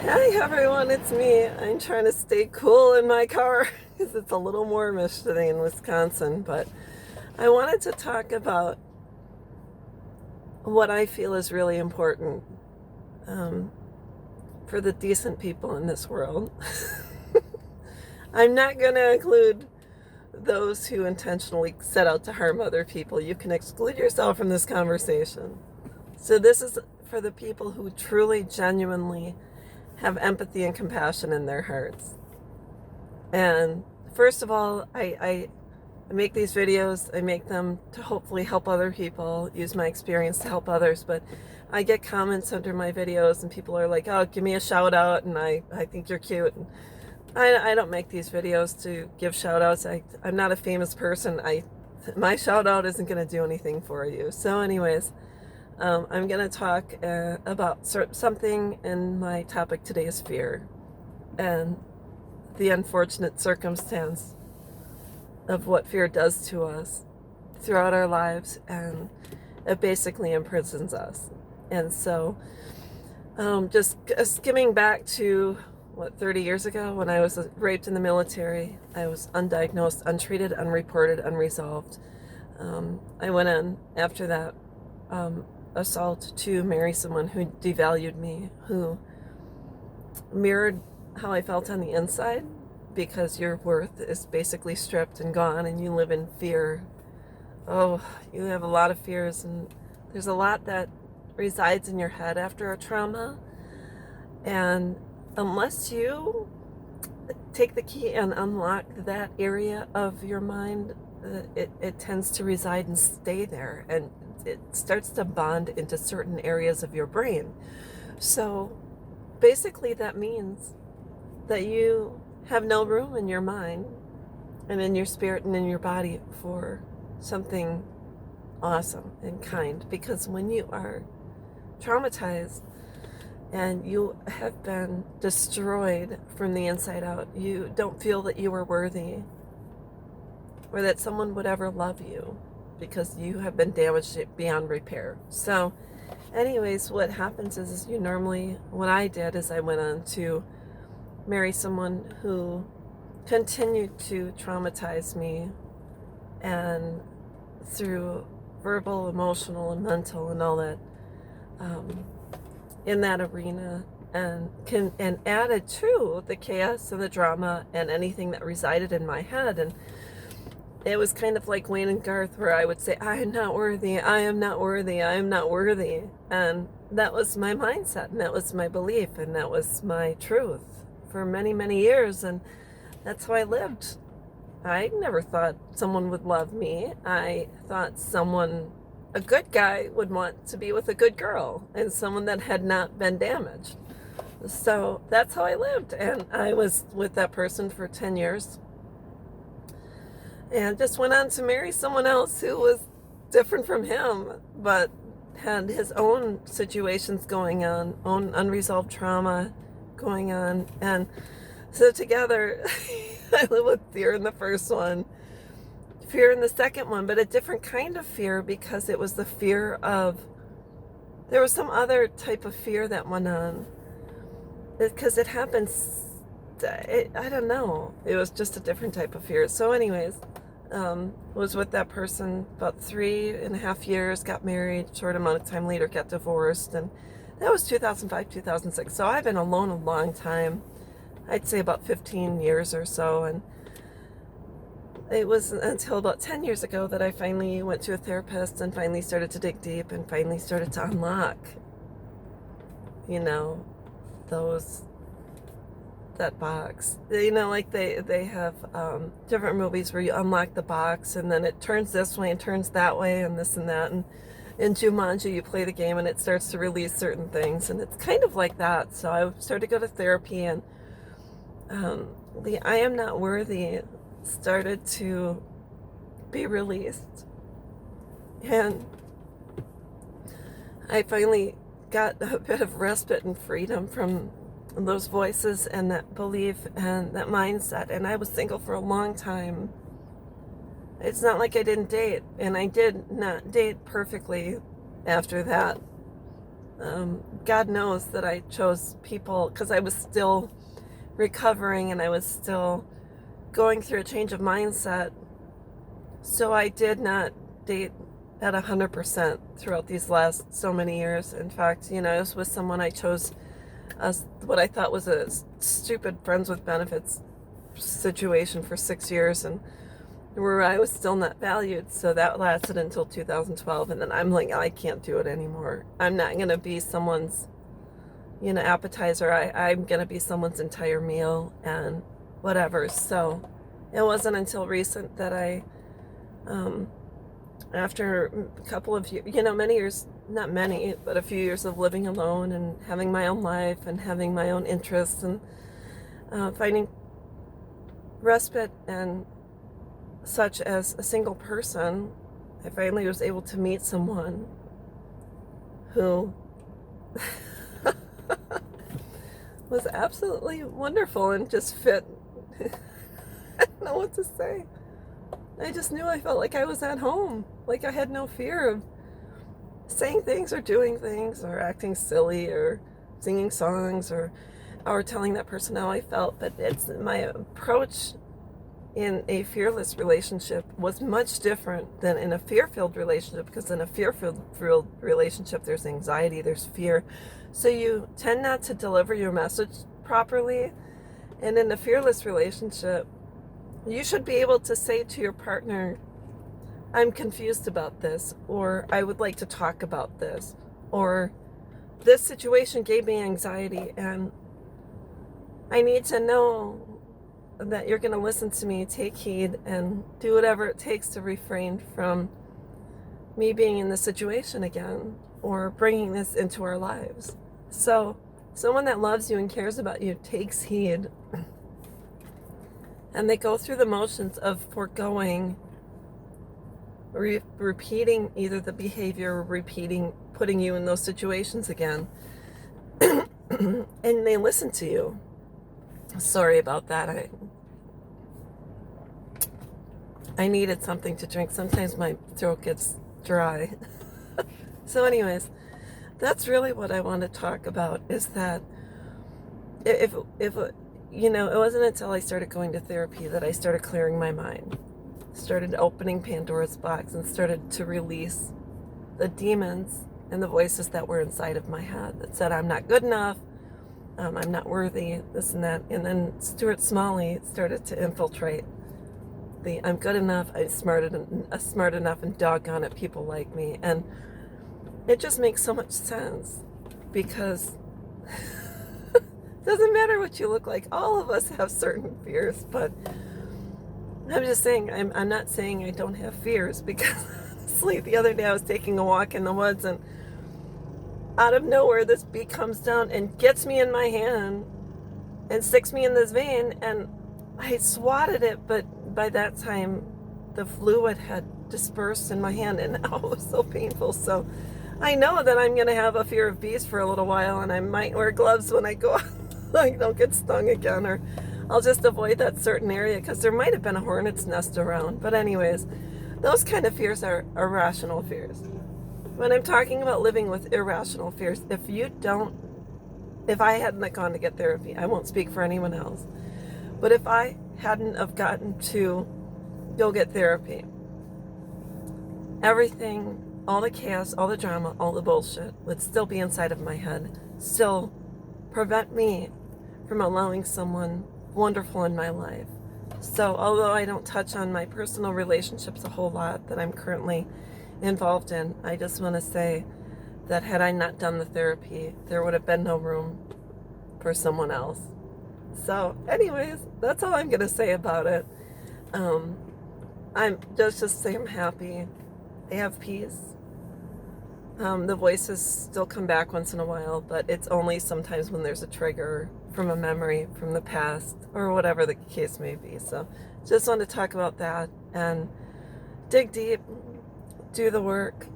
Hi everyone, it's me. I'm trying to stay cool in my car because it's a little warmish today in Wisconsin, but I wanted to talk about what I feel is really important um, for the decent people in this world. I'm not going to include those who intentionally set out to harm other people. You can exclude yourself from this conversation. So, this is for the people who truly, genuinely have empathy and compassion in their hearts. And first of all, I make these videos. I make them to hopefully help other people, use my experience to help others. But I get comments under my videos, and people are like, oh, give me a shout out, and I think you're cute. And I don't make these videos to give shout outs. I'm not a famous person. My shout out isn't going to do anything for you. So, anyways, I'm going to talk about something, and my topic today is fear and the unfortunate circumstance of what fear does to us throughout our lives, and it basically imprisons us. And so, just skimming back to 30 years ago when I was raped in the military. I was undiagnosed, untreated, unreported, unresolved. I went in after that assault to marry someone who devalued me, who mirrored how I felt on the inside, because your worth is basically stripped and gone, and you live in fear. Oh, you have a lot of fears, and there's a lot that resides in your head after a trauma. And unless you take the key and unlock that area of your mind, it tends to reside and stay there, and it starts to bond into certain areas of your brain. So basically, that means that you have no room in your mind and in your spirit and in your body for something awesome and kind. Because when you are traumatized and you have been destroyed from the inside out, you don't feel that you are worthy or that someone would ever love you, because you have been damaged beyond repair. So anyways, what happens is you normally, what I did is I went on to marry someone who continued to traumatize me, and through verbal, emotional, and mental, and all that, in that arena, and added to the chaos and the drama and anything that resided in my head. And it was kind of like Wayne and Garth, where I would say, I am not worthy, I am not worthy, I am not worthy. And that was my mindset, and that was my belief, and that was my truth for many, many years. And that's how I lived. I never thought someone would love me. I thought a good guy, would want to be with a good girl, and someone that had not been damaged. So that's how I lived. And I was with that person for 10 years, and just went on to marry someone else who was different from him, but had his own situations going on, own unresolved trauma going on. And so together, I live with fear in the first one, fear in the second one, but a different kind of fear, because it was the fear of, there was some other type of fear that went on. Because it happens, I don't know. It was just a different type of fear. So anyways, was with that person about 3.5 years, got married, short amount of time later got divorced, and that was 2005, 2006. So I've been alone a long time. I'd say about 15 years or so. And it was until about 10 years ago that I finally went to a therapist and finally started to dig deep and finally started to unlock, you know, those, that box. Like they have different movies where you unlock the box, and then it turns this way and turns that way and this and that. And in Jumanji, you play the game and it starts to release certain things. And it's kind of like that. So I started to go to therapy, and the I am not worthy started to be released. And I finally got a bit of respite and freedom from those voices and that belief and that mindset. And I was single for a long time. It's not like I didn't date, and I did not date perfectly after that God knows that I chose people because I was still recovering and I was still going through a change of mindset. So I did not date at 100% throughout these last so many years. In fact, I was with someone I chose as what I thought was a stupid friends with benefits situation for 6 years, and where I was still not valued. So that lasted until 2012, and then I'm like, I can't do it anymore. I'm not going to be someone's, appetizer. I'm going to be someone's entire meal and whatever. So it wasn't until recent that I, after a couple of years, many years, not many, but a few years of living alone and having my own life and having my own interests and finding respite and such as a single person, I finally was able to meet someone who was absolutely wonderful and just fit. I don't know what to say. I just knew I felt like I was at home. Like I had no fear of saying things or doing things or acting silly or singing songs or telling that person how I felt. But it's my approach in a fearless relationship was much different than in a fear-filled relationship, because in a fear-filled relationship there's anxiety, there's fear, so you tend not to deliver your message properly. And in a fearless relationship, you should be able to say to your partner, I'm confused about this, or I would like to talk about this, or this situation gave me anxiety and I need to know that you're going to listen to me, take heed, and do whatever it takes to refrain from me being in this situation again or bringing this into our lives. So someone that loves you and cares about you takes heed, and they go through the motions of foregoing, repeating either the behavior or putting you in those situations again. And they listen to you. Sorry about that. I needed something to drink. Sometimes my throat gets dry. So anyways, that's really what I want to talk about, is that if it wasn't until I started going to therapy that I started clearing my mind, started opening Pandora's box, and started to release the demons and the voices that were inside of my head that said I'm not good enough, I'm not worthy, this and that. And then Stuart Smalley started to infiltrate the I'm good enough, I'm smart enough, and doggone it, people like me. And it just makes so much sense, because it doesn't matter what you look like. All of us have certain fears, but I'm just saying, I'm not saying I don't have fears, because honestly, the other day I was taking a walk in the woods, and out of nowhere this bee comes down and gets me in my hand and sticks me in this vein, and I swatted it, but by that time the fluid had dispersed in my hand, and it was so painful. So I know that I'm going to have a fear of bees for a little while, and I might wear gloves when I go out so I don't get stung again, or I'll just avoid that certain area because there might have been a hornet's nest around. But anyways, those kind of fears are irrational fears. When I'm talking about living with irrational fears, if I hadn't gone to get therapy, I won't speak for anyone else, but if I hadn't have gotten to go get therapy, everything, all the chaos, all the drama, all the bullshit would still be inside of my head, still prevent me from allowing someone wonderful in my life. So although I don't touch on my personal relationships a whole lot that I'm currently involved in, I just want to say that had I not done the therapy, there would have been no room for someone else. So anyways, that's all I'm going to say about it. I'm just say I'm happy. I have peace. The voices still come back once in a while, but it's only sometimes when there's a trigger from a memory from the past or whatever the case may be. So just want to talk about that and dig deep, do the work,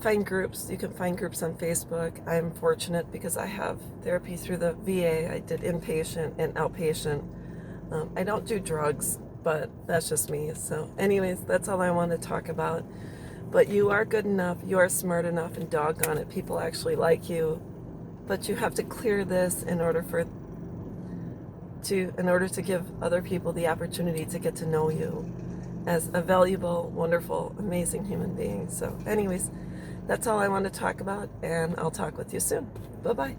find groups. You can find groups on Facebook. I'm fortunate because I have therapy through the VA. I did inpatient and outpatient. I don't do drugs, but that's just me. So anyways, that's all I want to talk about. But you are good enough, you are smart enough, and doggone it, people actually like you. But you have to clear this in order to give other people the opportunity to get to know you as a valuable, wonderful, amazing human being. So anyways, that's all I want to talk about, and I'll talk with you soon. Bye-bye.